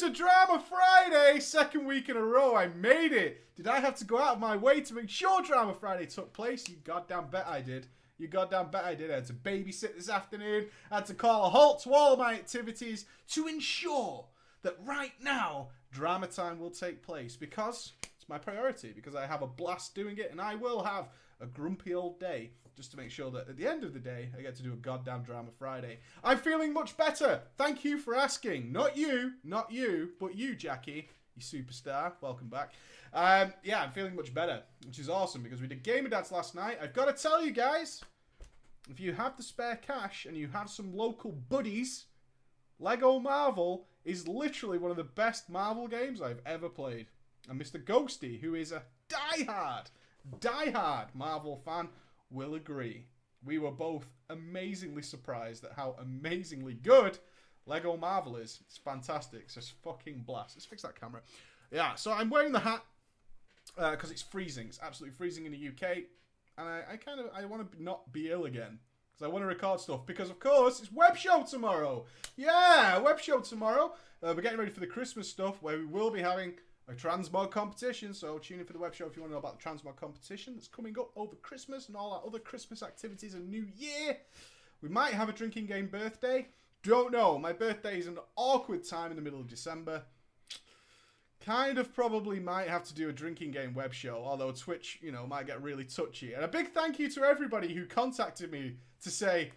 to Drama Friday. Second week in a row. I made it. Did I have to go out of my way to make sure Drama Friday took place? You goddamn bet I did. You goddamn bet I did. I had to babysit this afternoon. I had to call a halt to all my activities to ensure that right now Drama Time will take place, because it's my priority, because I have a blast doing it, and I will have a grumpy old day just to make sure that at the end of the day I get to do a goddamn Drama Friday. I'm feeling much better. Thank you for asking. Not you, but you, Jackie, you superstar. Welcome back. Yeah, I'm feeling much better, which is awesome, because we did Gamer Dads last night. I've got to tell you guys, if you have the spare cash and you have some local buddies, Lego Marvel is literally one of the best Marvel games I've ever played. And Mr. Ghosty, who is a diehard Marvel fan, will agree. We were both amazingly surprised at how amazingly good Lego Marvel is. It's fantastic. It's just fucking blast. Let's fix that camera. Yeah, so I'm wearing the hat because it's freezing. It's absolutely freezing in the UK. And I want to not be ill again, because I want to record stuff, because of course it's web show tomorrow. Yeah, web show tomorrow. We're getting ready for the Christmas stuff, where we will be having a transmog competition, so tune in for the web show if you want to know about the transmog competition that's coming up over Christmas and all our other Christmas activities and New Year. We might have a drinking game birthday. Don't know. My birthday is an awkward time in the middle of December. Kind of probably might have to do a drinking game web show, although Twitch, you know, might get really touchy. And a big thank you to everybody who contacted me to say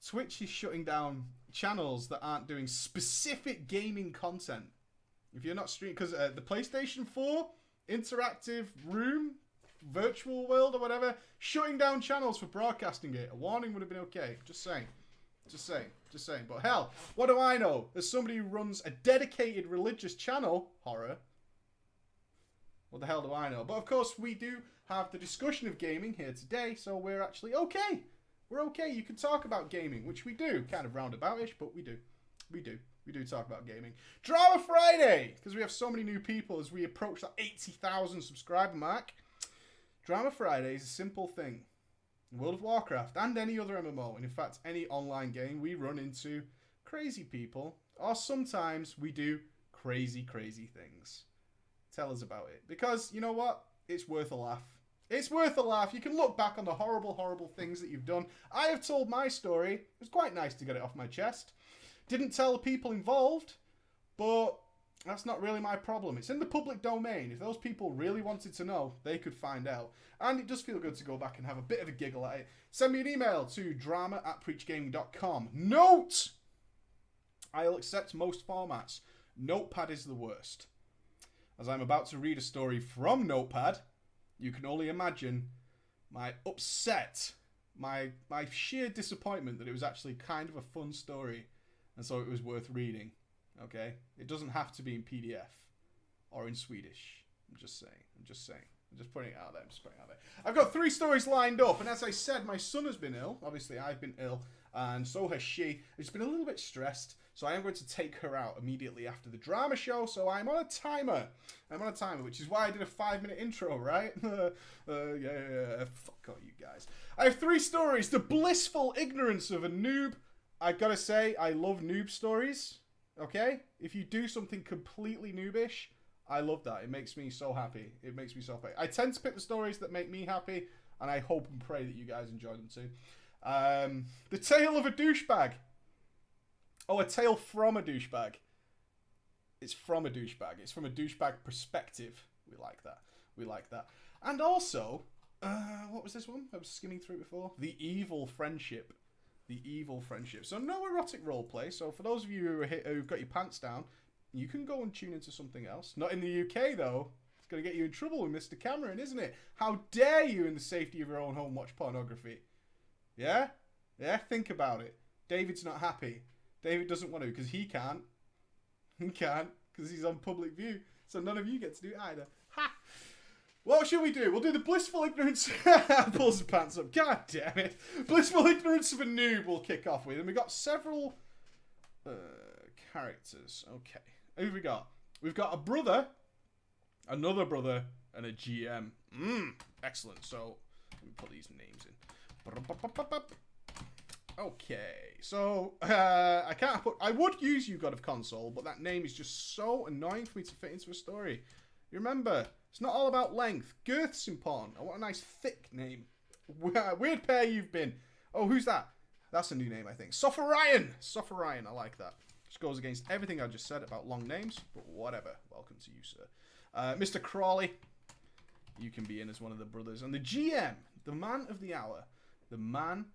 Twitch is shutting down channels that aren't doing specific gaming content. If you're not streaming, because the PlayStation 4 interactive room, virtual world or whatever, shutting down channels for broadcasting it. A warning would have been okay. Just saying. But hell, what do I know? As somebody who runs a dedicated religious channel, horror, what the hell do I know? But of course, we do have the discussion of gaming here today, so we're actually okay. We're okay. You can talk about gaming, which we do. Kind of roundabout-ish, but we do. We do talk about gaming. Drama Friday! Because we have so many new people as we approach that 80,000 subscriber mark. Drama Friday is a simple thing. In World of Warcraft and any other MMO, and in fact any online game, we run into crazy people, or sometimes we do crazy things. Tell us about it. Because, you know what? It's worth a laugh. It's worth a laugh. You can look back on the horrible things that you've done. I have told my story. It was quite nice to get it off my chest. Didn't tell the people involved, but that's not really my problem. It's in the public domain. If those people really wanted to know, they could find out. And it does feel good to go back and have a bit of a giggle at it. Send me an email to drama@preachgaming.com. Note! I'll accept most formats. Notepad is the worst. As I'm about to read a story from Notepad, you can only imagine my upset, my sheer disappointment that it was actually kind of a fun story, and so it was worth reading. Okay? It doesn't have to be in PDF or in Swedish. I'm just saying. I'm just putting it out there. I've got 3 stories lined up, and as I said, my son has been ill. Obviously, I've been ill, and so has she. She's been a little bit stressed, so I am going to take her out immediately after the drama show, so I'm on a timer. Which is why I did a 5-minute intro, right? Yeah. Fuck all you guys. I have 3 stories. The blissful ignorance of a noob. I've got to say, I love noob stories. Okay? If you do something completely noobish, I love that. It makes me so happy. I tend to pick the stories that make me happy, and I hope and pray that you guys enjoy them too. The Tale of a Douchebag. Oh, a tale from a douchebag. It's from a douchebag. It's from a douchebag perspective. We like that. And also, what was this one? I was skimming through it before. The Evil Friendship. So no erotic roleplay. So for those of you who've got your pants down, you can go and tune into something else. Not in the UK, though. It's going to get you in trouble with Mr. Cameron, isn't it? How dare you, in the safety of your own home, watch pornography? Yeah? Yeah, think about it. David's not happy. David doesn't want to, because he can't. He can't, because he's on public view. So none of you get to do it either. Ha! What should we do? We'll do the blissful ignorance... Pulls the pants up. God damn it. Blissful ignorance of a noob we'll kick off with. And we've got several characters. Okay. Who have we got? We've got a brother, another brother, and a GM. Excellent. So, let me put these names in. Okay. So, I can't put... I would use You God of Console, but that name is just so annoying for me to fit into a story. You remember, it's not all about length. Girth's important. I want a nice, thick name. Weird pair you've been. Oh, who's that? That's a new name, I think. Sophorian! Sophorian, I like that. Just goes against everything I just said about long names, but whatever. Welcome to you, sir. Mr. Crawley, you can be in as one of the brothers. And the GM, the man of the hour, the man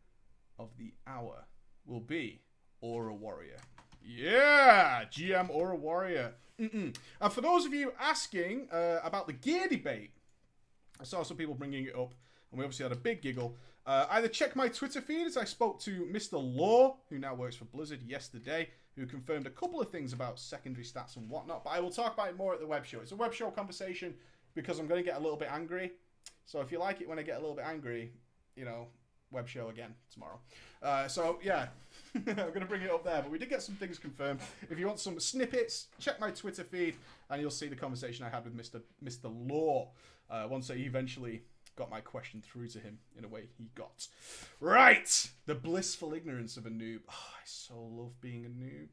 of the hour will be Aura Warrior. Yeah! GM Aura Warrior. And for those of you asking about the gear debate, I saw some people bringing it up, and we obviously had a big giggle. Either check my Twitter feed, as I spoke to Mr. Law, who now works for Blizzard, yesterday, who confirmed a couple of things about secondary stats and whatnot, but I will talk about it more at the web show. It's a web show conversation because I'm going to get a little bit angry. So if you like it when I get a little bit angry, you know, web show again tomorrow. So yeah, I'm going to bring it up there, but we did get some things confirmed. If you want some snippets, check my Twitter feed, and you'll see the conversation I had with Mr. Law once I eventually got my question through to him in a way he got. Right! The blissful ignorance of a noob. Oh, I so love being a noob.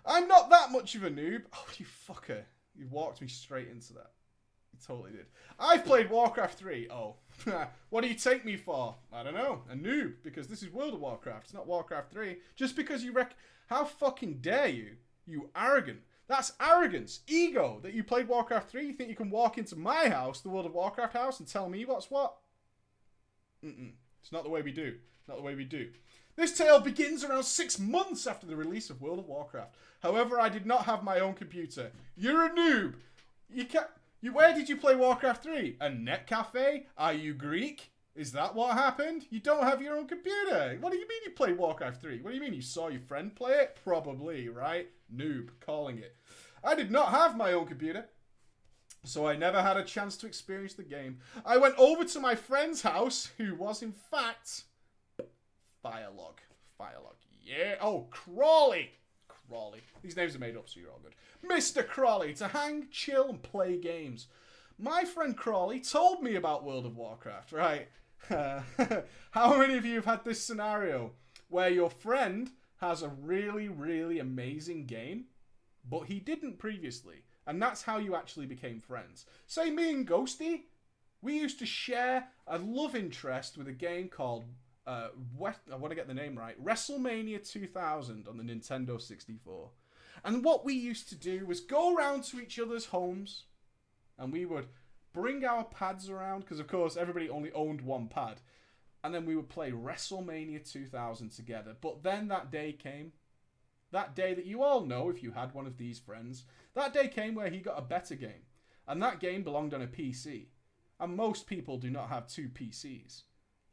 I'm not that much of a noob. Oh, you fucker. You walked me straight into that. You totally did. I've played Warcraft 3. Oh. What do you take me for? I don't know. A noob. Because this is World of Warcraft. It's not Warcraft 3. Just because you How fucking dare you? You arrogant. That's arrogance, ego, that you played Warcraft 3. You think you can walk into my house, the World of Warcraft house, and tell me what's what? It's not the way we do. Not the way we do. This tale begins around 6 months after the release of World of Warcraft. However, I did not have my own computer. You're a noob. Where did you play Warcraft 3? A net cafe? Are you Greek? Is that what happened? You don't have your own computer. What do you mean you played Warcraft 3? What do you mean you saw your friend play it? Probably, right? Noob, calling it. I did not have my own computer, so I never had a chance to experience the game. I went over to my friend's house, who was in fact Firelog. Firelog, yeah. Oh, Crawley. Crawley. These names are made up, so you're all good. Mr. Crawley, to hang, chill, and play games. My friend Crawley told me about World of Warcraft, right? How many of you have had this scenario where your friend has a really, really amazing game, but he didn't previously, and that's how you actually became friends? Say me and Ghosty, we used to share a love interest with a game called, I want to get the name right, WrestleMania 2000 on the Nintendo 64. And what we used to do was go around to each other's homes, and we would bring our pads around, because of course everybody only owned one pad. And then we would play WrestleMania 2000 together. But then that day came. That day that you all know if you had one of these friends. That day came where he got a better game. And that game belonged on a PC. And most people do not have two PCs.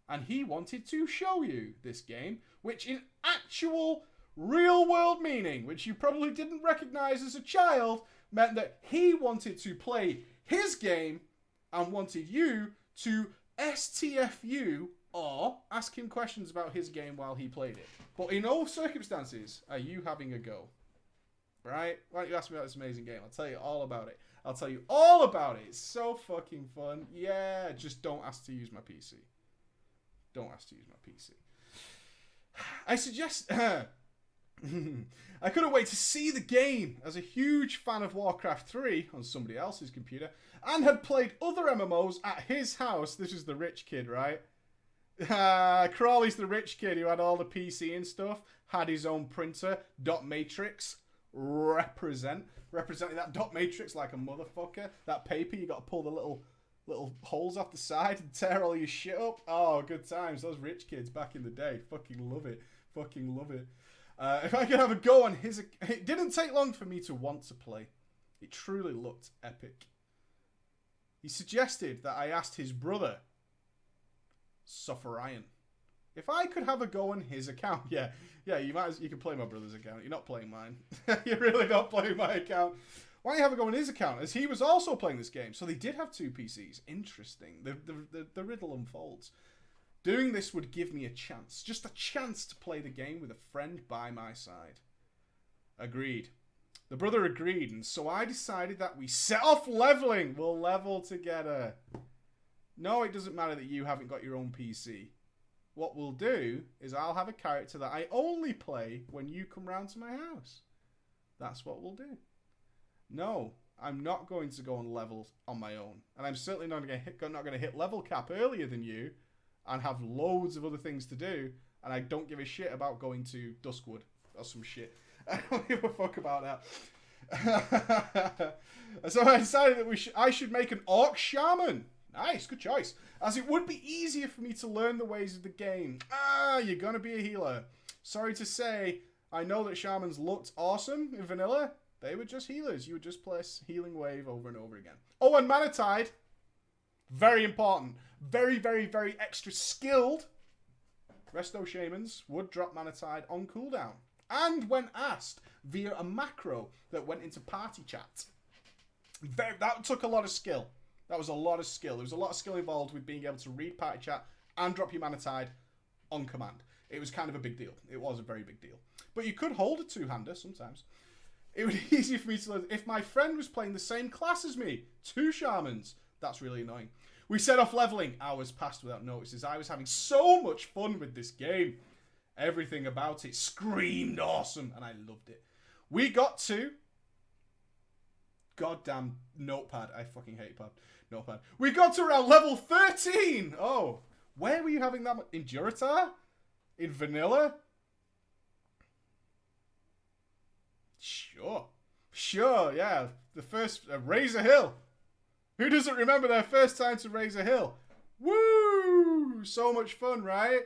And he wanted to show you this game, which in actual real world meaning, which you probably didn't recognize as a child, meant that he wanted to play his game and wanted you to STFU or ask him questions about his game while he played it. But in all circumstances are you having a go. Right? Why don't you ask me about this amazing game? I'll tell you all about it. I'll tell you all about it. It's so fucking fun. Yeah, just don't ask to use my PC. Don't ask to use my PC. I suggest... I couldn't wait to see the game as a huge fan of Warcraft 3 on somebody else's computer and had played other MMOs at his house. This is the rich kid, right? Crawley's the rich kid who had all the PC and stuff, had his own printer, dot matrix, representing that dot matrix like a motherfucker. That paper, you got to pull the little holes off the side and tear all your shit up. Oh, good times. Those rich kids back in the day. Fucking love it. Fucking love it. If I could have a go on his... It didn't take long for me to want to play. It truly looked epic. He suggested that I asked his brother, Sophorian, if I could have a go on his account. Yeah, you can play my brother's account. You're not playing mine. You're really not playing my account. Why don't you have a go on his account? As he was also playing this game. So they did have two PCs. Interesting. The riddle unfolds. Doing this would give me a chance. Just a chance to play the game with a friend by my side. Agreed. The brother agreed, and so I decided that we set off leveling. We'll level together. No, it doesn't matter that you haven't got your own PC. what we'll do is I'll have a character that I only play when you come round to my house. That's what we'll do. No, I'm not going to go on levels on my own. And I'm certainly not going to hit level cap earlier than you and have loads of other things to do. And I don't give a shit about going to Duskwood or some shit. I don't give a fuck about that. So I decided that I should make an Orc Shaman. Nice, good choice. As it would be easier for me to learn the ways of the game. You're going to be a healer. Sorry to say, I know that Shamans looked awesome in vanilla. They were just healers. You would just place Healing Wave over and over again. Oh, and Mana Tide. Very important. Very, very, very extra skilled. Resto Shamans would drop Mana Tide on cooldown. And when asked via a macro that went into party chat. That took a lot of skill. That was a lot of skill. There was a lot of skill involved with being able to read party chat and drop your Mana Tide on command. It was kind of a big deal. It was a very big deal. But you could hold a two-hander sometimes. It would be easier for me to learn. If my friend was playing the same class as me, 2 Shamans, that's really annoying. We set off leveling. Hours passed without notices. I was having so much fun with this game. Everything about it screamed awesome, and I loved it. We got to... Goddamn Notepad. I fucking hate Notepad. We got to around level 13! Oh, where were you having that much? In Durotar? In Vanilla? Sure, yeah. The first Razor Hill. Who doesn't remember their first time to Razor Hill? Woo! So much fun, right?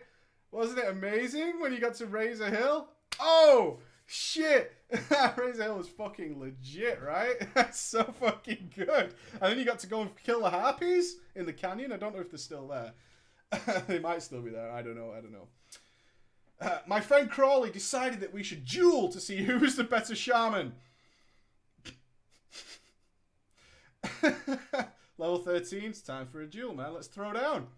Wasn't it amazing when you got to Razor Hill? Oh, shit. Razor Hill was fucking legit, right? That's so fucking good. And then you got to go and kill the harpies in the canyon. I don't know if they're still there. They might still be there. I don't know. My friend Crawley decided that we should duel to see who was the better shaman. Level 13, it's time for a duel, man. Let's throw down.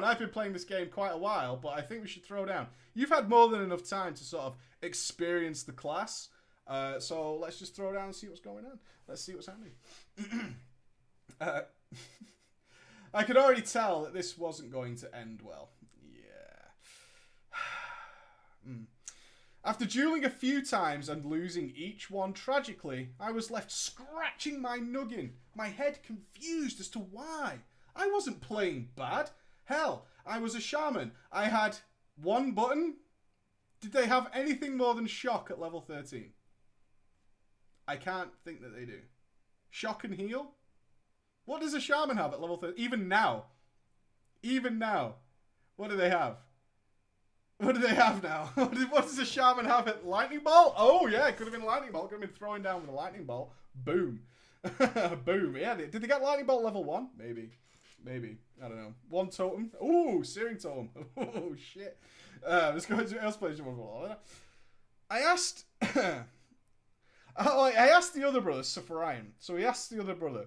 I've been playing this game quite a while, but I think we should throw down. You've had more than enough time to sort of experience the class. So let's just throw down and see what's going on. Let's see what's happening. I could already tell that this wasn't going to end well. After dueling a few times and losing each one tragically, I was left scratching my noggin, my head confused as to why. I wasn't playing bad. Hell, I was a shaman. I had one button. Did they have anything more than shock at level 13? I can't think that they do. Shock and heal? What does a shaman have at level 13? Even now. What do they have? What do they have now? What does a shaman have at lightning bolt? Oh yeah, it could have been lightning bolt. Could have been throwing down with a lightning bolt. Boom. Boom. Yeah, did they get lightning bolt level 1? Maybe. I don't know. 1 totem. Ooh, searing totem. Oh shit. Let's go into else place. I asked I asked the other brother, Sapharian. So he asked the other brother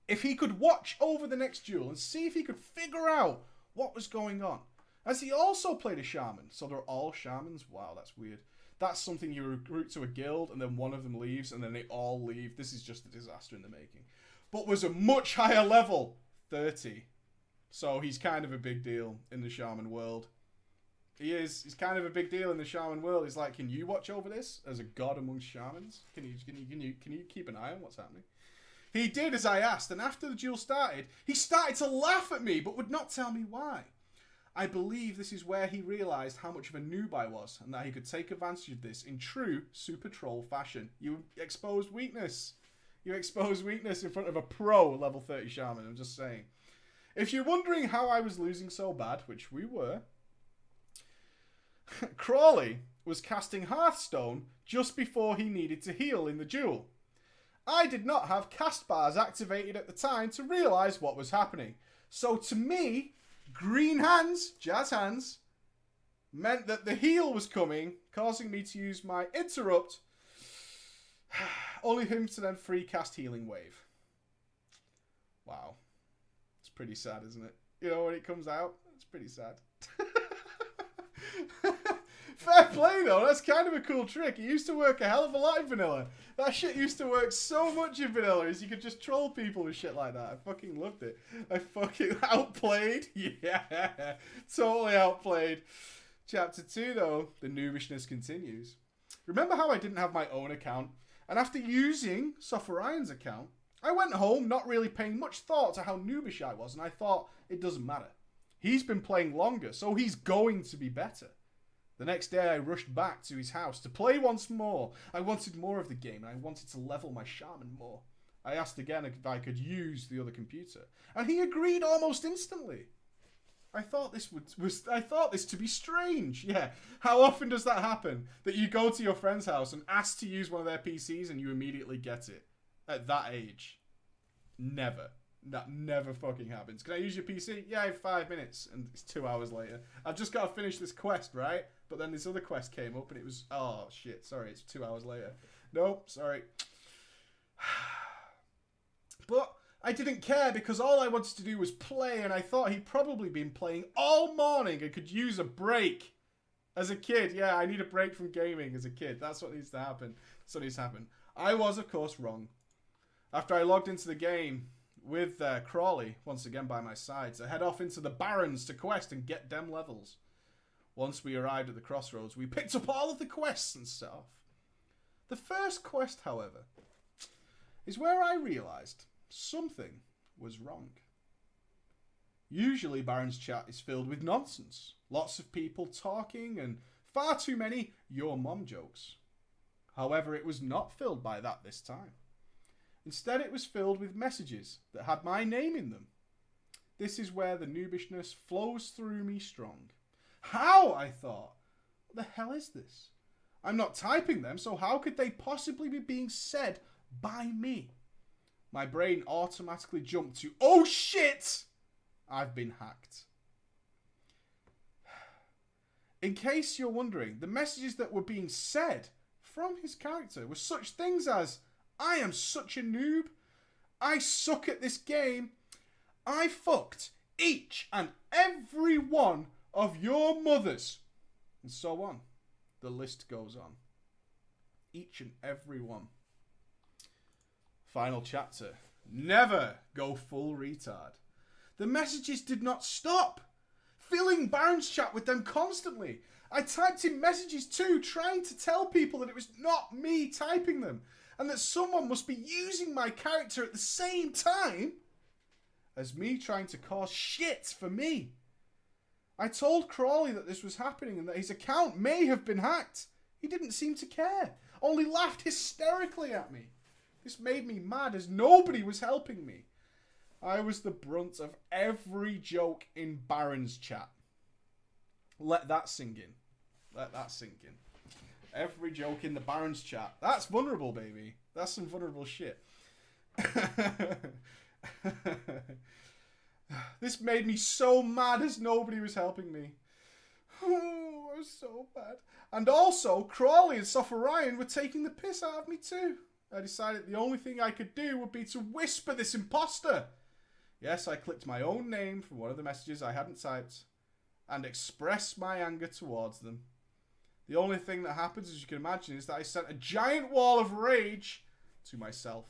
if he could watch over the next duel and see if he could figure out what was going on. As he also played a shaman. So they're all shamans? Wow, that's weird. That's something you recruit to a guild and then one of them leaves and then they all leave. This is just a disaster in the making. But was a much higher level. 30. So he's kind of a big deal in the shaman world. He is. He's kind of a big deal in the shaman world. He's like, can you watch over this as a god amongst shamans? Can you keep an eye on what's happening? He did as I asked, and after the duel started, he started to laugh at me, but would not tell me why. I believe this is where he realised how much of a noob I was, and that he could take advantage of this in true Super Troll fashion. You exposed weakness. You exposed weakness in front of a pro level 30 shaman, I'm just saying. If you're wondering how I was losing so bad, which we were, Crawley was casting Hearthstone just before he needed to heal in the duel. I did not have cast bars activated at the time to realise what was happening. So to me, green hands, jazz hands, meant that the heal was coming, causing me to use my interrupt, only him to then free cast Healing Wave. Wow. It's pretty sad, isn't it? You know, when it comes out, it's pretty sad. Fair play, though. That's kind of a cool trick. It used to work a hell of a lot in vanilla. That shit used to work so much in vanilla, is you could just troll people with shit like that. I fucking loved it. I fucking outplayed. Yeah. Totally outplayed. Chapter 2, though, the noobishness continues. Remember how I didn't have my own account? And after using Sophorian's account, I went home not really paying much thought to how noobish I was, and I thought, it doesn't matter. He's been playing longer, so he's going to be better. The next day, I rushed back to his house to play once more. I wanted more of the game, and I wanted to level my shaman more. I asked again if I could use the other computer, and he agreed almost instantly. I thought this to be strange. Yeah, how often does that happen? That you go to your friend's house and ask to use one of their PCs and you immediately get it at that age? Never. That never fucking happens. Can I use your PC? Yeah, I have 5 minutes, and it's 2 hours later. I've just got to finish this quest, right? But then this other quest came up, and it was, oh shit, sorry, it's 2 hours later. Nope, sorry. But I didn't care because all I wanted to do was play, and I thought he'd probably been playing all morning and could use a break. As a kid, yeah, I need a break from gaming as a kid. That's what needs to happen. That's what needs to happen. I was, of course, wrong. After I logged into the game with Crawley, once again by my side, to head off into the Barrens to quest and get dem levels. Once we arrived at the crossroads, we picked up all of the quests and set off. The first quest, however, is where I realised something was wrong. Usually Baron's chat is filled with nonsense. Lots of people talking and far too many your mom jokes. However, it was not filled by that this time. Instead, it was filled with messages that had my name in them. This is where the noobishness flows through me strong. How? I thought. What the hell is this? I'm not typing them, so how could they possibly be being said by me? My brain automatically jumped to, oh shit! I've been hacked. In case you're wondering, the messages that were being said from his character were such things as, I am such a noob. I suck at this game. I fucked each and every one of your mothers. And so on. The list goes on. Each and every one. Final chapter. Never go full retard. The messages did not stop. Filling Baron's chat with them constantly. I typed in messages too, trying to tell people that it was not me typing them, and that someone must be using my character at the same time as me trying to cause shit for me. I told Crawley that this was happening and that his account may have been hacked. He didn't seem to care, only laughed hysterically at me. This made me mad as nobody was helping me. I was the brunt of every joke in Baron's chat. Let that sink in. Let that sink in. Every joke in the Baron's chat. That's vulnerable, baby. That's some vulnerable shit. This made me so mad as nobody was helping me. Oh, it was so bad. And also, Crawley and Sophorian were taking the piss out of me too. I decided the only thing I could do would be to whisper this imposter. Yes, I clicked my own name from one of the messages I hadn't typed and expressed my anger towards them. The only thing that happens, as you can imagine, is that I sent a giant wall of rage to myself.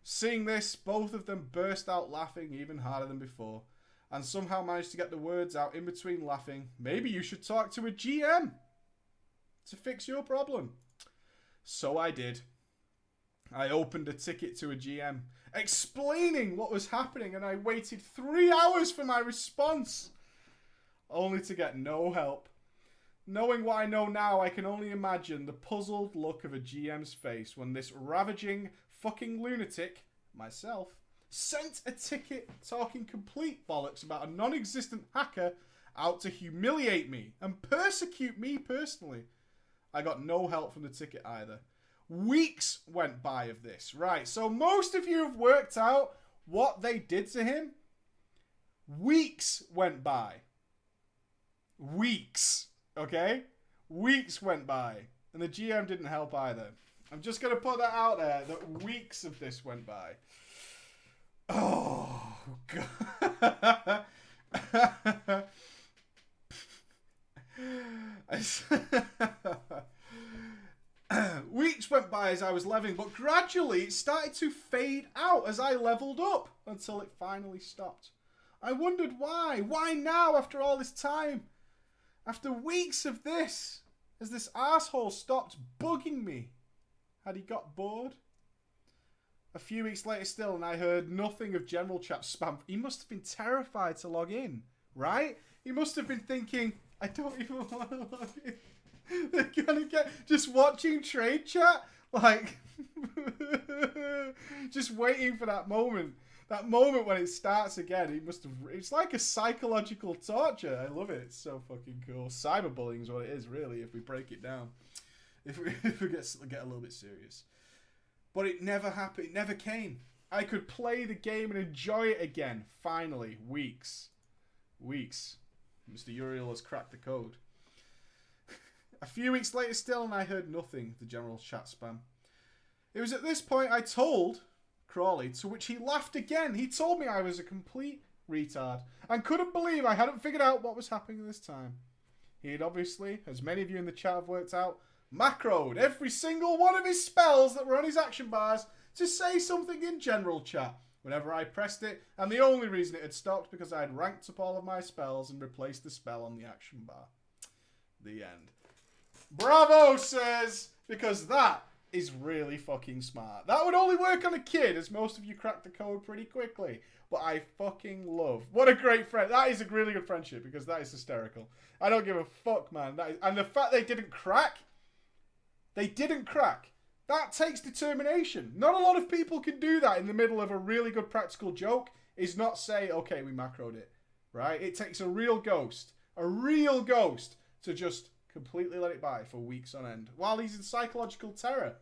Seeing this, both of them burst out laughing even harder than before, and somehow managed to get the words out in between laughing. Maybe you should talk to a GM to fix your problem. So I did. I opened a ticket to a GM, explaining what was happening, and I waited 3 hours for my response, only to get no help. Knowing what I know now, I can only imagine the puzzled look of a GM's face when this ravaging fucking lunatic, myself, sent a ticket talking complete bollocks about a non-existent hacker out to humiliate me and persecute me personally. I got no help from the ticket either. Weeks went by of this. Right, so most of you have worked out what they did to him. Weeks went by. Weeks. Okay? Weeks went by. And the GM didn't help either. I'm just going to put that out there, that weeks of this went by. Oh, God. Weeks went by as I was leveling, but gradually it started to fade out as I leveled up until it finally stopped. I wondered why. Why now after all this time? After weeks of this, as this arsehole stopped bugging me. Had he got bored? A few weeks later still, and I heard nothing of General Chat spam. He must have been terrified to log in, right? He must have been thinking, I don't even want to log in. They're gonna get just watching trade chat, like just waiting for that moment. That moment when it starts again. He must have. It's like a psychological torture. I love it. It's so fucking cool. Cyberbullying is what it is, really. If we break it down, if we get a little bit serious, but it never happened. It never came. I could play the game and enjoy it again. Finally, weeks. Mr. Uriel has cracked the code. A few weeks later still, and I heard nothing of the general chat spam. It was at this point I told Crawley, to which he laughed again. He told me I was a complete retard and couldn't believe I hadn't figured out what was happening this time. He had obviously, as many of you in the chat have worked out, macroed every single one of his spells that were on his action bars to say something in general chat whenever I pressed it, and the only reason it had stopped because I had ranked up all of my spells and replaced the spell on the action bar. The end. Bravo, sirs, because that is really fucking smart. That would only work on a kid, as most of you cracked the code pretty quickly. But I fucking love. What a great friend. That is a really good friendship, because that is hysterical. I don't give a fuck, man. And the fact they didn't crack, that takes determination. Not a lot of people can do that in the middle of a really good practical joke, is not say, okay, we macroed it, right? It takes a real ghost to just completely let it by for weeks on end while he's in psychological terror.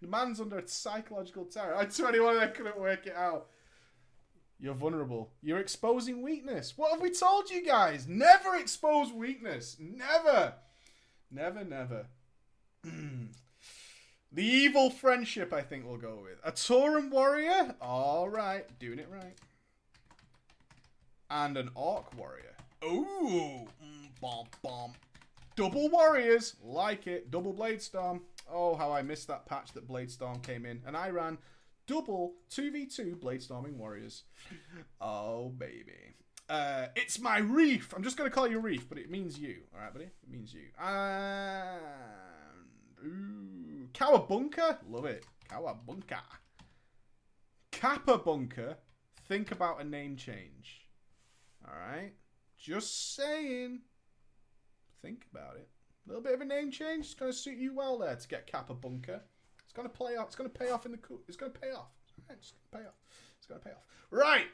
The man's under psychological terror. I told anyone that couldn't work it out. You're vulnerable. You're exposing weakness. What have we told you guys? Never expose weakness. Never. Never. The evil friendship, I think we'll go with. A Tauren warrior. All right. Doing it right. And an orc warrior. Ooh. Bomb, bomb. Double warriors. Like it. Double Bladestorm. Oh, how I missed that patch that Bladestorm came in. And I ran double 2v2 Bladestorming warriors. Oh, baby. It's my Reef. I'm just going to call you Reef, but it means you. All right, buddy? It means you. And... Ooh. Cowabunga. Love it. Cowabunga. Capabunga. Think about a name change. All right? Just saying. Think about it. A little bit of a name change. It's going to suit you well there to get Capabunga. It's going to play off. It's going to pay off in the cool. It's going to pay off. It's going to pay off. It's going to pay off. Right.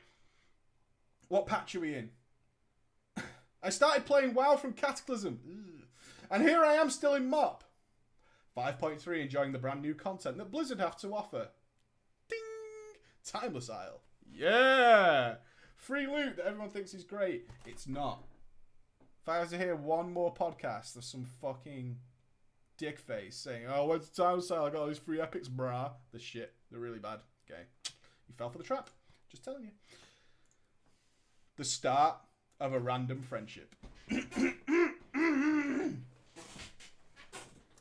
What patch are we in? I started playing WoW from Cataclysm. And here I am still in MOP. 5.3, enjoying the brand new content that Blizzard have to offer. Ding! Timeless Isle. Yeah! Free loot that everyone thinks is great. It's not. If I was to hear one more podcast of some fucking dickface saying, oh, when's the Timeless Isle? I got all these free epics, brah. The shit. They're really bad. Okay. You fell for the trap. Just telling you. The start of a random friendship.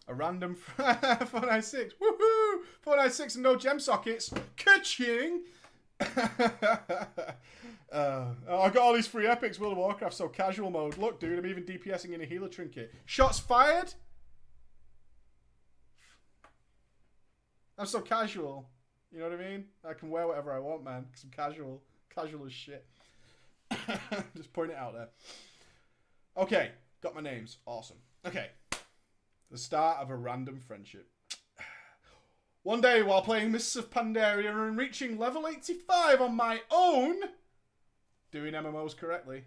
A random 496. Woohoo! 496 and no gem sockets. Ka-ching! I got all these free epics. World of Warcraft, so casual mode. Look, dude, I'm even DPSing in a healer trinket. Shots fired? I'm so casual. You know what I mean? I can wear whatever I want, man, because I'm casual. Casual as shit. Just point it out there. Okay, got my names. Awesome. Okay. The start of a random friendship. One day, while playing Mists of Pandaria and reaching level 85 on my own, doing MMOs correctly,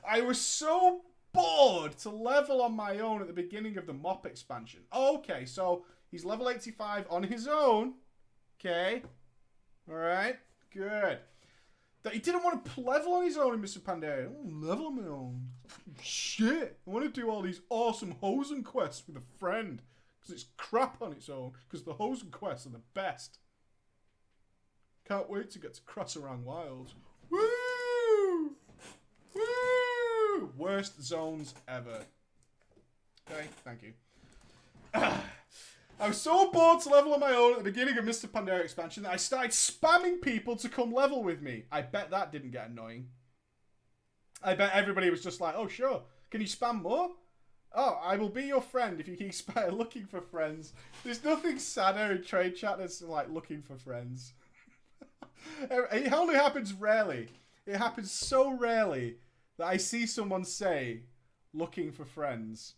I was so bored to level on my own at the beginning of the MOP expansion. Okay, so he's level 85 on his own. Okay. Alright, good. That he didn't want to level on his own in Mists of Pandaria. Level on my own. Shit. I want to do all these awesome Hosen quests with a friend. Because it's crap on its own. Because the Hosen quests are the best. Can't wait to get to Crosserang Wilds. Woo! Woo! Worst zones ever. Okay, thank you. I was so bored to level on my own at the beginning of Mr. Pandaria expansion that I started spamming people to come level with me. I bet that didn't get annoying. I bet everybody was just like, oh, sure. Can you spam more? Oh, I will be your friend if you keep looking for friends. There's nothing sadder in trade chat than like looking for friends. It only happens rarely. It happens so rarely that I see someone say, looking for friends,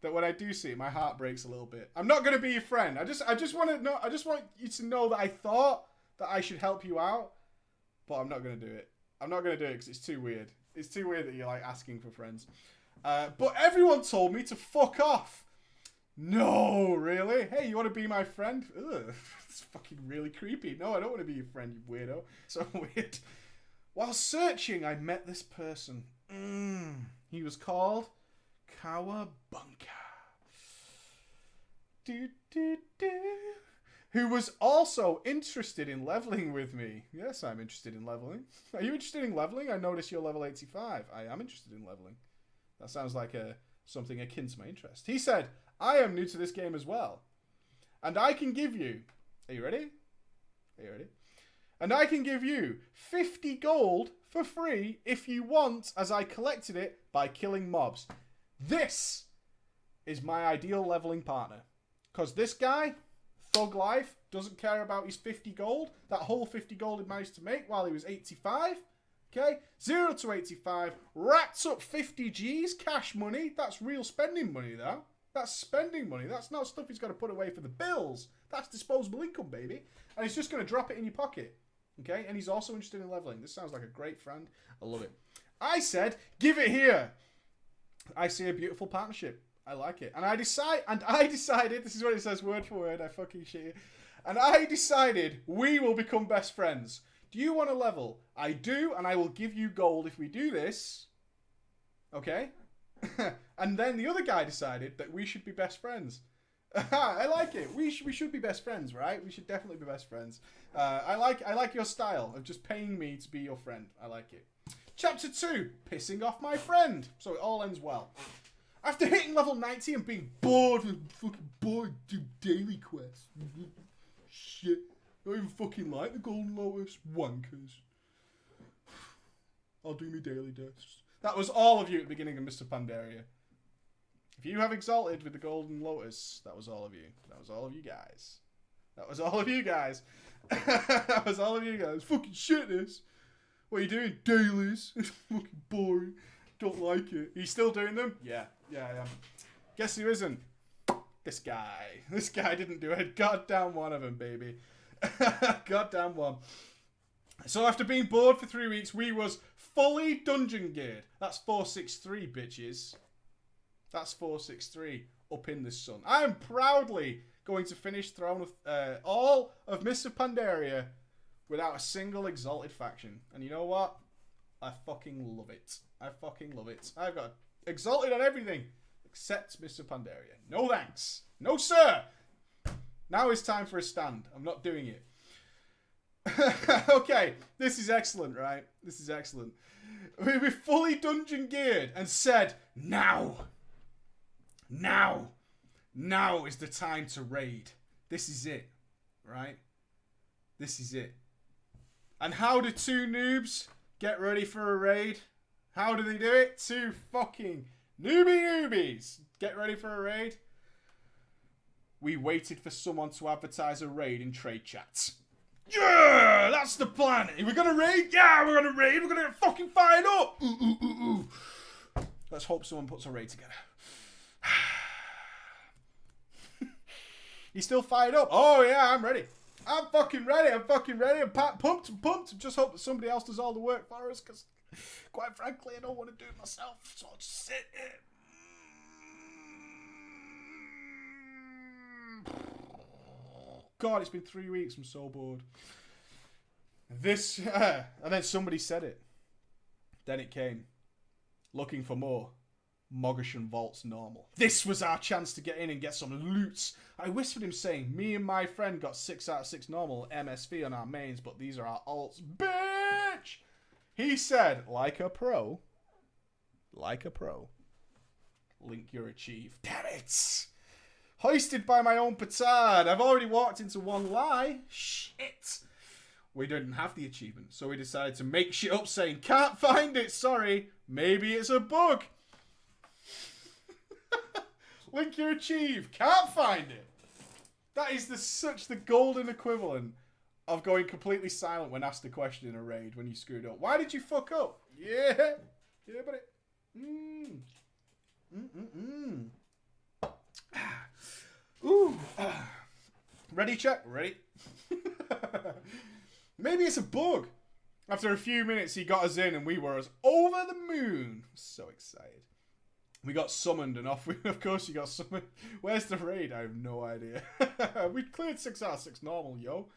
that when I do see it, my heart breaks a little bit. I'm not going to be your friend. I just want to know. I just want you to know that I thought that I should help you out, but I'm not going to do it. I'm not going to do it because it's too weird. It's too weird that you're like asking for friends. But everyone told me to fuck off. No, really? Hey, you want to be my friend? Ugh, it's fucking really creepy. No, I don't want to be your friend, you weirdo. So weird. While searching, I met this person. He was called Kawabunka. Who was also interested in leveling with me. Yes, I'm interested in leveling. Are you interested in leveling? I noticed you're level 85. I am interested in leveling. That sounds like something akin to my interest. He said, I am new to this game as well. And I can give you... Are you ready? Are you ready? And I can give you 50 gold for free if you want, as I collected it by killing mobs. This is my ideal leveling partner. Because this guy, Thug Life, doesn't care about his 50 gold. That whole 50 gold he managed to make while he was 85. Okay, 0 to 85, racked up 50 G's, cash money. That's real spending money, though. That's spending money. That's not stuff he's got to put away for the bills. That's disposable income, baby. And he's just going to drop it in your pocket. Okay, and he's also interested in leveling. This sounds like a great friend. I love it. I said, give it here. I see a beautiful partnership. I like it. And I decided, this is what it says word for word. I fucking shit you. And I decided we will become best friends. Do you want to level? I do, and I will give you gold if we do this. Okay? And then the other guy decided that we should be best friends. I like it. We should be best friends, right? We should definitely be best friends. I like your style of just paying me to be your friend. I like it. Chapter 2, pissing off my friend. So it all ends well. After hitting level 90 and being bored do daily quests. Shit. I don't even fucking like the Golden Lotus. Wankers. I'll do me daily discs. That was all of you at the beginning of Mr. Pandaria. If you have exalted with the Golden Lotus, that was all of you. That was all of you guys. That was all of you guys. That was all of you guys. Fucking shit this. What are you doing? Dailies. It's fucking boring. Don't like it. Are you still doing them? Yeah. Yeah, I am. Guess who isn't? This guy. This guy didn't do a goddamn one of them, baby. Goddamn one. So after being bored for 3 weeks, we was fully dungeon geared. That's 463, bitches. That's 463 up in the sun. I am proudly going to finish Throne of all of Mr. Pandaria without a single exalted faction. And you know what? I fucking love it. I fucking love it. I've got exalted on everything except Mr. Pandaria. No thanks. No sir. Now it's time for a stand. I'm not doing it. Okay, this is excellent, right? This is excellent. We're fully dungeon geared and said, now is the time to raid. This is it, right? This is it. And how do two noobs get ready for a raid? How do they do it? Two fucking newbies get ready for a raid. We waited for someone to advertise a raid in trade chats. Yeah, that's the plan. We're gonna raid? Yeah, we're gonna raid. We're gonna get fucking fired up. Ooh. Let's hope someone puts a raid together. He's still fired up. Oh yeah, I'm ready. I'm fucking ready. I'm pumped. Just hope that somebody else does all the work for us, because quite frankly, I don't want to do it myself. So I'll just sit here. God, it's been 3 weeks. I'm so bored. And then somebody said it. Then it came. Looking for more. Mogashan Vaults normal. This was our chance to get in and get some loot. I whispered him saying, me and my friend got 6 out of 6 normal MSV on our mains, but these are our alts. Bitch! He said, like a pro. Link, you're achieved. Damn it! Hoisted by my own petard. I've already walked into one lie. Shit. We didn't have the achievement, so we decided to make shit up saying, can't find it, sorry. Maybe it's a bug. Link, you're achieved. Can't find it. That is such the golden equivalent of going completely silent when asked a question in a raid when you screwed up. Why did you fuck up? Yeah. Yeah, but Ooh. Ready, check? Ready? Maybe it's a bug. After a few minutes, he got us in and we were as over the moon. So excited. We got summoned and off we... Of course you got summoned. Where's the raid? I have no idea. We cleared 6 out of 6 normal, yo.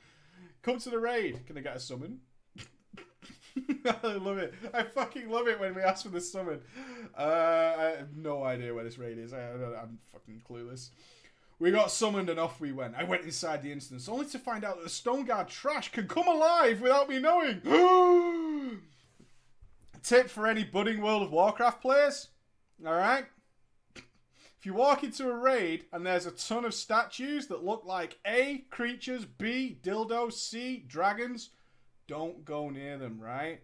Come to the raid. Can I get a summon? I love it. I fucking love it when we ask for the summon. I have no idea where this raid is. I'm fucking clueless. We got summoned and off we went. I went inside the instance only to find out that the Stoneguard trash can come alive without me knowing. Tip for any budding World of Warcraft players. Alright? If you walk into a raid and there's a ton of statues that look like A, creatures, B, dildos, C, dragons, don't go near them, right?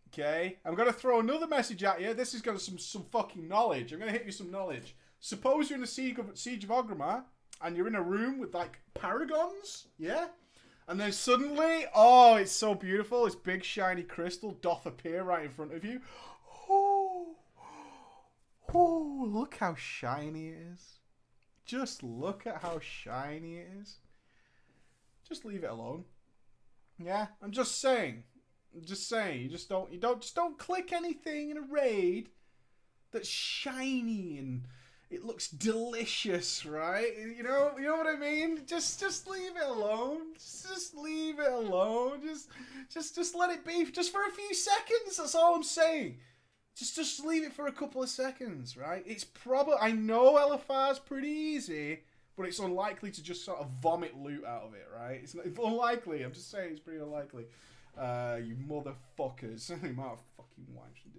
Okay? I'm going to throw another message at you. This is going to some fucking knowledge. I'm going to hit you some knowledge. Suppose you're in the Siege of Orgrimmar and you're in a room with like paragons, yeah? And then suddenly, oh, it's so beautiful, this big shiny crystal doth appear right in front of you. Oh, look how shiny it is. Just look at how shiny it is. Just leave it alone. Yeah, I'm just saying. You just don't click anything in a raid that's shiny and it looks delicious, right? You know what I mean? Just leave it alone. Just leave it alone. Just let it be just for a few seconds. That's all I'm saying. Just leave it for a couple of seconds, right? It's probably, I know LFR's pretty easy, but it's unlikely to just sort of vomit loot out of it, right? It's unlikely. I'm just saying it's pretty unlikely. You motherfuckers. The amount of fucking wives you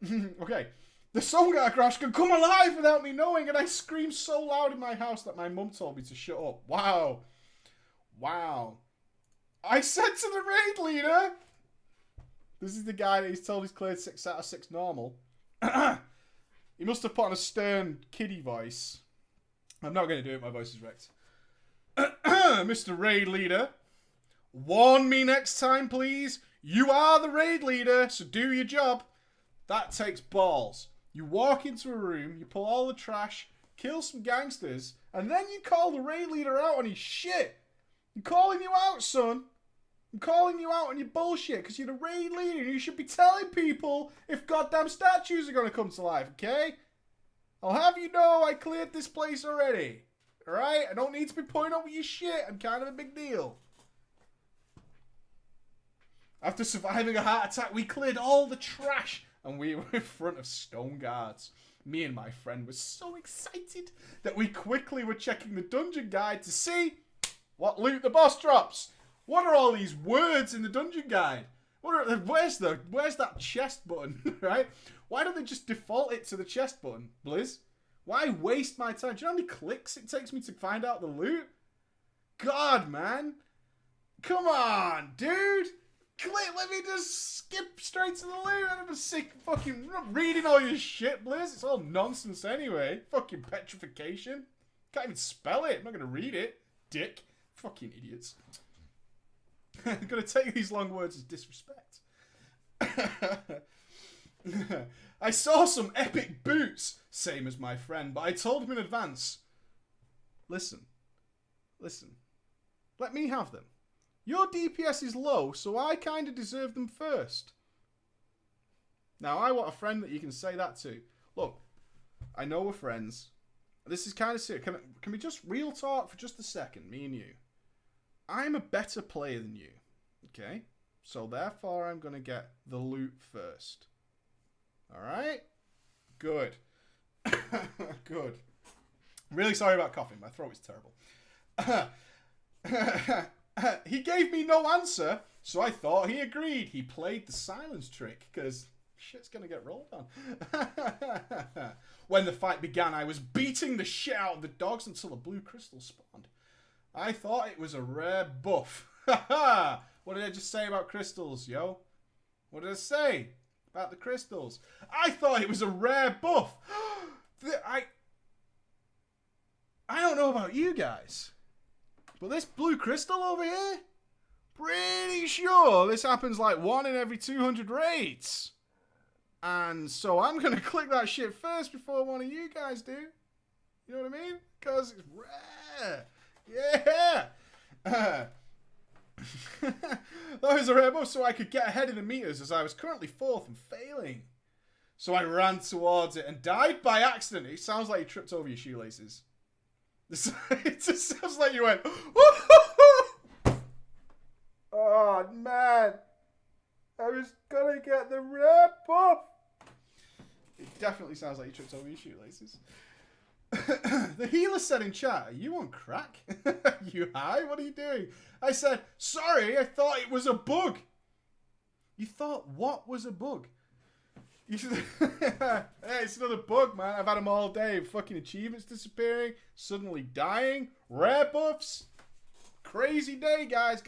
didn't. Okay. The Stoneguard crash can come alive without me knowing, and I screamed so loud in my house that my mum told me to shut up. Wow. I said to the raid leader, this is the guy that he's told he's cleared 6 out of 6 normal. He must have put on a stern kiddie voice. I'm not going to do it, my voice is wrecked. Mr. Raid Leader, warn me next time, please. You are the raid leader, so do your job. That takes balls. You walk into a room, you pull all the trash, kill some gangsters, and then you call the raid leader out on his shit. I'm calling you out, son. I'm calling you out on your bullshit because you're the raid leader and you should be telling people if goddamn statues are going to come to life, okay? I'll have you know I cleared this place already. Alright? I don't need to be pointing over your shit. I'm kind of a big deal. After surviving a heart attack, we cleared all the trash and we were in front of Stoneguards. Me and my friend were so excited that we quickly were checking the dungeon guide to see what loot the boss drops. What are all these words in the dungeon guide? Where's that chest button, right? Why don't they just default it to the chest button, Blizz? Why waste my time? Do you know how many clicks it takes me to find out the loot? God, man. Come on, dude. Let me just skip straight to the loot. I'm sick of fucking reading all your shit, Blizz. It's all nonsense anyway. Fucking petrification. Can't even spell it. I'm not going to read it. Dick. Fucking idiots. I'm going to take these long words as disrespect. I saw some epic boots, same as my friend, but I told him in advance. Listen. Let me have them. Your DPS is low, so I kind of deserve them first. Now, I want a friend that you can say that to. Look, I know we're friends. This is kind of serious. Can we just real talk for just a second, me and you? I'm a better player than you, okay? So therefore, I'm going to get the loot first. Alright? Good. Good. Really sorry about coughing. My throat is terrible. He gave me no answer, so I thought he agreed. He played the silence trick, because shit's gonna get rolled on. When the fight began, I was beating the shit out of the dogs until a blue crystal spawned. I thought it was a rare buff. What did I just say about crystals, yo? What did I say about the crystals? I thought it was a rare buff. I don't know about you guys, but this blue crystal over here, pretty sure this happens like 1 in every 200 raids. And so I'm going to click that shit first before one of you guys do. You know what I mean? Because it's rare. Yeah. That was a rare buff so I could get ahead in the meters as I was currently 4th and failing. So I ran towards it and died by accident. It sounds like you tripped over your shoelaces. It just sounds like you went, oh man, I was gonna get the rare buff. It definitely sounds like you tripped over your shoelaces. The healer said in chat, are you on crack? You high? What are you doing? I said, sorry, I thought it was a bug. You thought what was a bug? Hey, it's another bug, man. I've had them all day. Fucking achievements disappearing, suddenly dying, rare buffs. Crazy day, guys.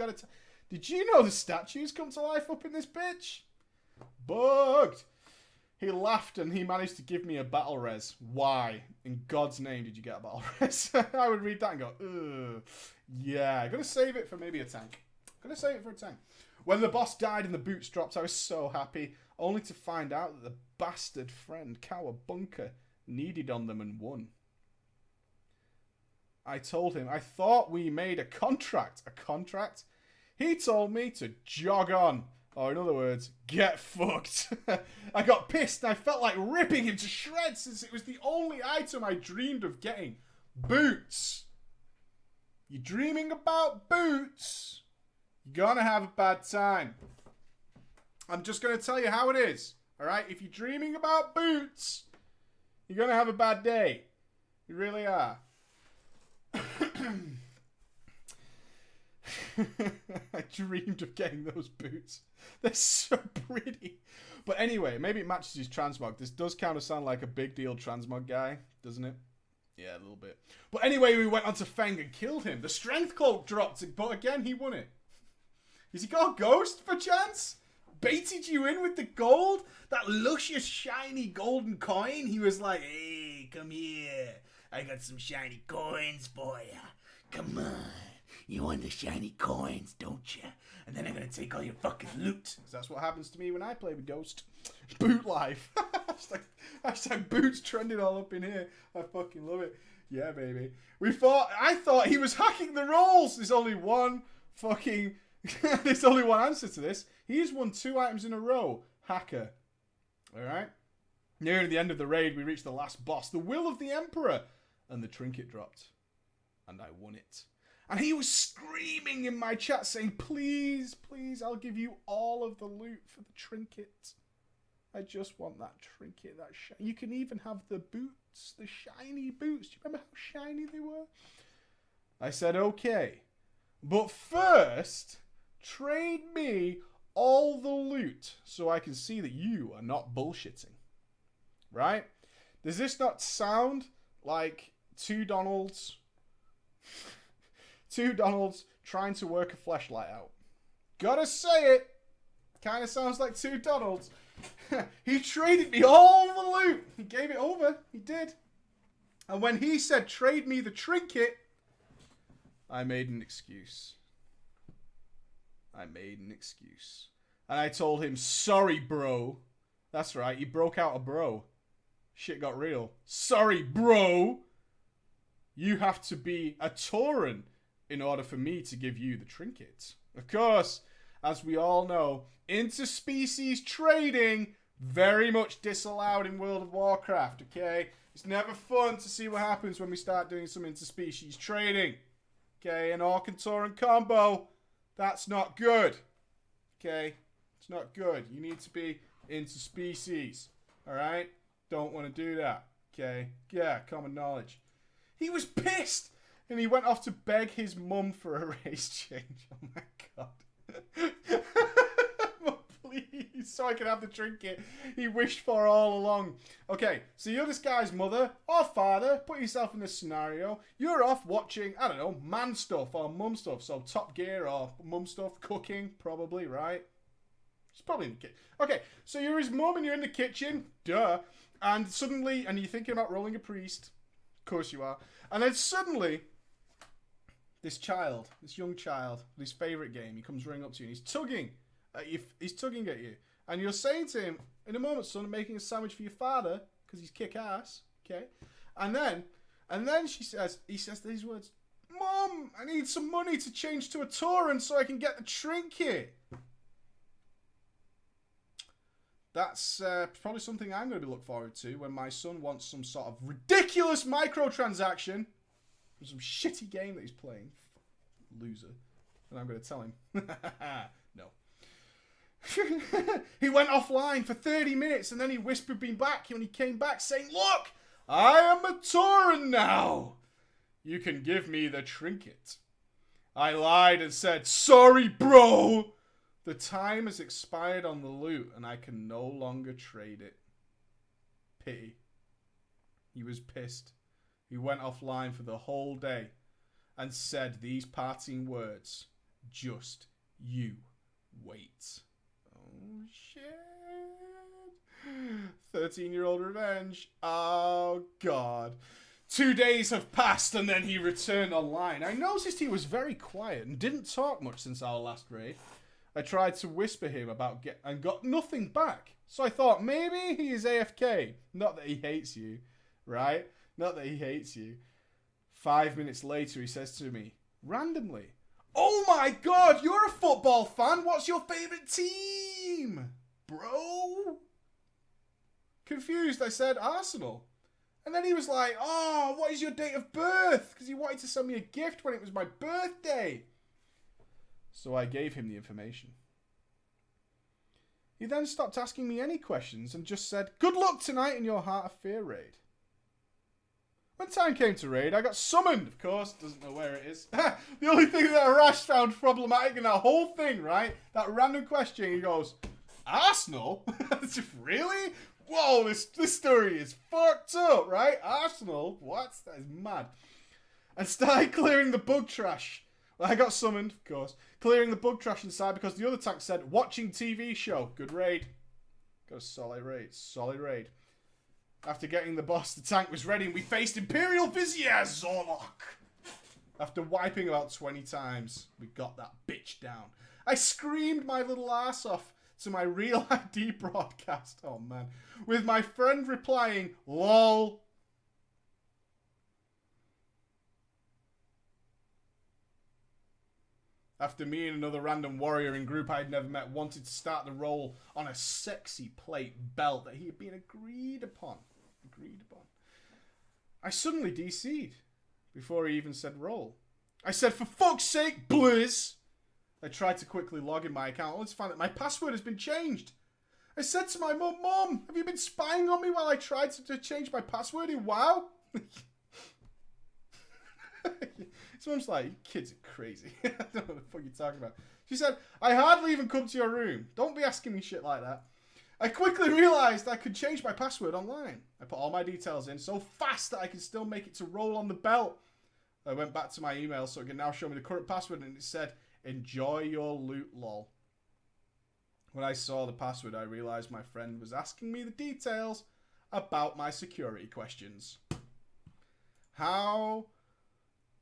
Did you know the statues come to life up in this bitch? Bugged. He laughed and he managed to give me a battle res. Why? In God's name did you get a battle res? I would read that and go, ugh. Yeah, I'm going to save it for maybe a tank. When the boss died and the boots dropped, I was so happy, only to find out that the bastard friend Cowabunga needed on them and won. I told him, I thought we made a contract. A contract? He told me to jog on. Or in other words, get fucked. I got pissed and I felt like ripping him to shreds since it was the only item I dreamed of getting. Boots. You dreaming about boots? You're gonna have a bad time. I'm just gonna tell you how it is. Alright? If you're dreaming about boots, you're gonna have a bad day. You really are. I dreamed of getting those boots. They're so pretty. But anyway, maybe it matches his transmog. This does kind of sound like a big deal transmog guy, doesn't it? Yeah, a little bit. But anyway, we went on to Feng and killed him. The strength cloak dropped it, but again, he won it. Has he got a ghost, perchance? Baited you in with the gold? That luscious, shiny golden coin? He was like, hey, come here. I got some shiny coins for you. Come on. You want the shiny coins, don't you? And then I'm going to take all your fucking loot. That's what happens to me when I play with Ghost. Boot life. Hashtag boots trending all up in here. I fucking love it. Yeah, baby. I thought he was hacking the rolls. There's only one answer to this. He's won 2 items in a row. Hacker. Alright? Nearing the end of the raid, we reached the last boss, the Will of the Emperor. And the trinket dropped. And I won it. And he was screaming in my chat saying, please, please, I'll give you all of the loot for the trinket. I just want that trinket. You can even have the boots, the shiny boots. Do you remember how shiny they were? I said, okay. But first, trade me all the loot so I can see that you are not bullshitting. Right? Does this not sound like two Donalds trying to work a fleshlight out? Gotta say it. Kind of sounds like two Donalds. He traded me all the loot. He gave it over. He did. And when he said, trade me the trinket, I made an excuse. And I told him, sorry, bro. That's right. He broke out a bro. Shit got real. Sorry, bro. You have to be a Tauren in order for me to give you the trinket. Of course, as we all know, interspecies trading, very much disallowed in World of Warcraft, okay? It's never fun to see what happens when we start doing some interspecies trading. Okay, an Orc and Tauren combo, that's not good. Okay, it's not good. You need to be interspecies, alright? Don't want to do that, okay? Yeah, common knowledge. He was pissed, and he went off to beg his mum for a race change. Oh my god. Please, so I can have the trinket he wished for all along. Okay, so you're this guy's mother or father. Put yourself in this scenario. You're off watching, I don't know, man stuff or mum stuff. So Top Gear or mum stuff. Cooking, probably, right? It's probably in the kitchen. Okay, so you're his mum and you're in the kitchen. Duh. And suddenly, and you're thinking about rolling a priest. Of course you are. And then suddenly, this young child, his favourite game, he comes running up to you and he's tugging at you. And you're saying to him, in a moment, son, I'm making a sandwich for your father, because he's kick-ass, okay? And then he says these words, Mum, I need some money to change to a torrent so I can get the trinket. That's probably something I'm going to be looking forward to when my son wants some sort of ridiculous microtransaction from some shitty game that he's playing. Loser. And I'm going to tell him. No. He went offline for 30 minutes and then he whispered me back when he came back saying, look, I am a Tauren now. You can give me the trinket. I lied and said, sorry, bro. The time has expired on the loot and I can no longer trade it. Pity. He was pissed. He went offline for the whole day and said these parting words. Just you wait. Oh, shit. 13-year-old revenge. Oh, God. 2 days have passed and then he returned online. I noticed he was very quiet and didn't talk much since our last raid. I tried to whisper him about and got nothing back. So I thought maybe he is AFK. Not that he hates you, right? Not that he hates you. 5 minutes later, he says to me, randomly, oh my God, you're a football fan. What's your favourite team, bro? Confused, I said, Arsenal. And then he was like, oh, what is your date of birth? Because he wanted to send me a gift when it was my birthday. So I gave him the information. He then stopped asking me any questions and just said, good luck tonight in your Heart of Fear raid. When time came to raid, I got summoned, of course. Doesn't know where it is. The only thing that Arash found problematic in that whole thing, right? That random question, he goes, Arsenal? Really? Whoa, this story is fucked up, right? Arsenal? What? That is mad. And started clearing the bug trash. Well, I got summoned, of course. Clearing the bug trash inside because the other tank said, watching TV show. Good raid. Got a solid raid. Solid raid. After getting the boss, the tank was ready and we faced Imperial Vizier Zorlok. After wiping about 20 times, we got that bitch down. I screamed my little ass off to my real ID broadcast. Oh, man. With my friend replying, lol. After me and another random warrior in group I'd never met wanted to start the roll on a sexy plate belt that he had been agreed upon. I suddenly DC'd before he even said roll. I said, for fuck's sake, Blizz! I tried to quickly log in my account only to find that my password has been changed. I said to my mum, Mum, have you been spying on me while I tried to change my password in WoW? His mum's like, you kids are crazy. I don't know what the fuck you're talking about. She said, I hardly even come to your room. Don't be asking me shit like that. I quickly realised I could change my password online. I put all my details in so fast that I could still make it to roll on the belt. I went back to my email so it can now show me the current password and it said, enjoy your loot, lol. When I saw the password, I realised my friend was asking me the details about my security questions. How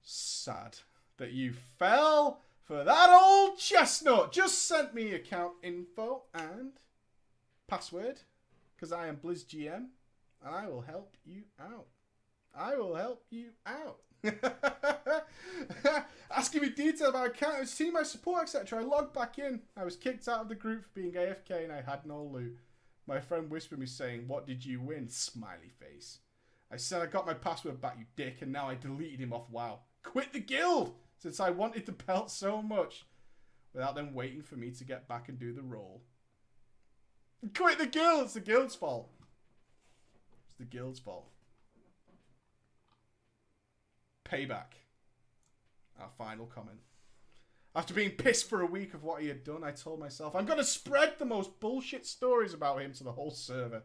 sad that you fell for that old chestnut. Just sent me account info and password because I am Blizz GM and I will help you out. I will help you out. Asking me details about account, team, my support, etc. I logged back in. I was kicked out of the group for being AFK and I had no loot. My friend whispered me saying, what did you win? Smiley face. I said I got my password back, you dick, and now I deleted him off WoW. Quit the guild! Since I wanted the belt so much. Without them waiting for me to get back and do the roll. Quit the guild! It's the guild's fault. It's the guild's fault. Payback. Our final comment. After being pissed for a week of what he had done, I told myself, I'm going to spread the most bullshit stories about him to the whole server.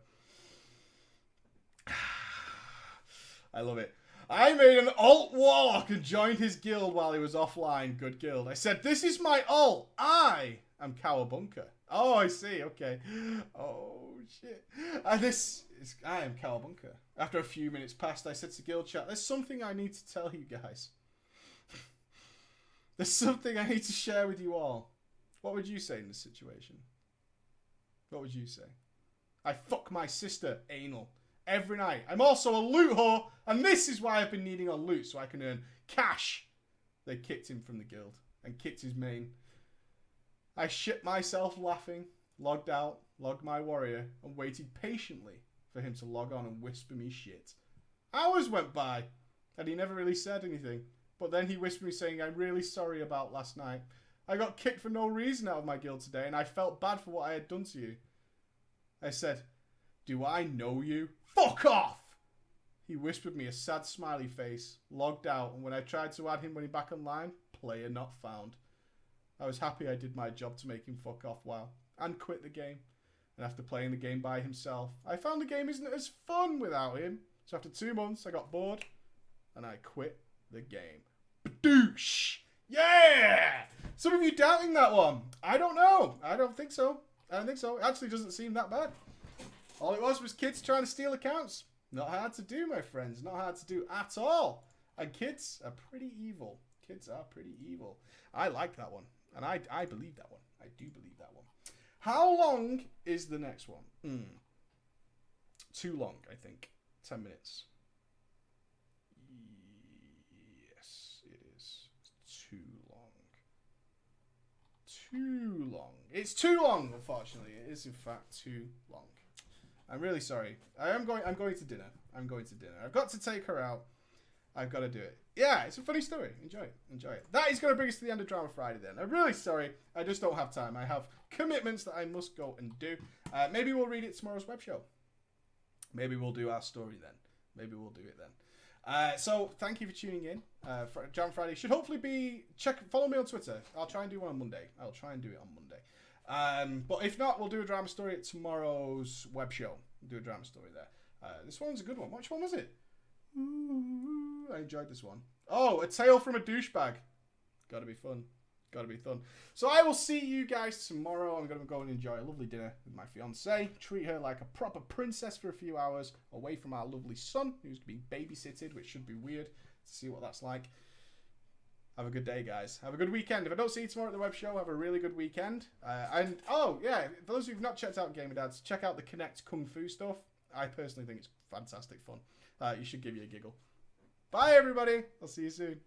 I love it. I made an alt warlock and joined his guild while he was offline. Good guild. I said, this is my alt. I am Cowabunga. Oh, I see. Okay. Oh, shit. I am Cowabunga. After a few minutes passed, I said to guild chat, there's something I need to tell you guys. There's something I need to share with you all. What would you say in this situation? What would you say? I fuck my sister anal every night. I'm also a loot whore, and this is why I've been needing a loot so I can earn cash. They kicked him from the guild and kicked his main. I shit myself laughing, logged out, logged my warrior, and waited patiently for him to log on and whisper me shit. Hours went by, and he never really said anything. But then he whispered me saying, I'm really sorry about last night. I got kicked for no reason out of my guild today, and I felt bad for what I had done to you. I said, do I know you? Fuck off! He whispered me a sad smiley face, logged out, and when I tried to add him when he back online, player not found. I was happy I did my job to make him fuck off WoW, and quit the game. And after playing the game by himself, I found the game isn't as fun without him. So after 2 months, I got bored, and I quit the game. Badoosh! Yeah! Some of you doubting that one. I don't know. I don't think so. It actually doesn't seem that bad. All it was kids trying to steal accounts. Not hard to do, my friends. Not hard to do at all. And kids are pretty evil. Kids are pretty evil. I like that one. And I believe that one. I do believe that one. How long is the next one? Too long, I think. 10 minutes. Yes, it is. Too long. Too long. It's too long, unfortunately. It is, in fact, too long. I'm really sorry. I'm going to dinner. I've got to take her out. I've got to do it. Yeah, it's a funny story. Enjoy it. That is going to bring us to the end of Drama Friday then. I'm really sorry. I just don't have time. I have commitments that I must go and do. Maybe we'll read it tomorrow's web show. Maybe we'll do our story then. Maybe we'll do it then. So thank you for tuning in. Drama Friday should hopefully be... Follow me on Twitter. I'll try and do one on Monday. I'll try and do it on Monday. But if not, we'll do a drama story at tomorrow's web show. We'll do a drama story there. This one's a good one. Which one was it? Ooh, I enjoyed this one. Oh, A Tale from a Douchebag. Gotta be fun. So I will see you guys tomorrow. I'm going to go and enjoy a lovely dinner with my fiancée. Treat her like a proper princess for a few hours away from our lovely son, who's being babysitted, which should be weird to see what that's like. Have a good day, guys. Have a good weekend. If I don't see you tomorrow at the web show, have a really good weekend. And, oh, yeah, for those of you who've not checked out Gamer Dads, check out the Connect Kung Fu stuff. I personally think it's fantastic fun. You should give you a giggle. Bye, everybody. I'll see you soon.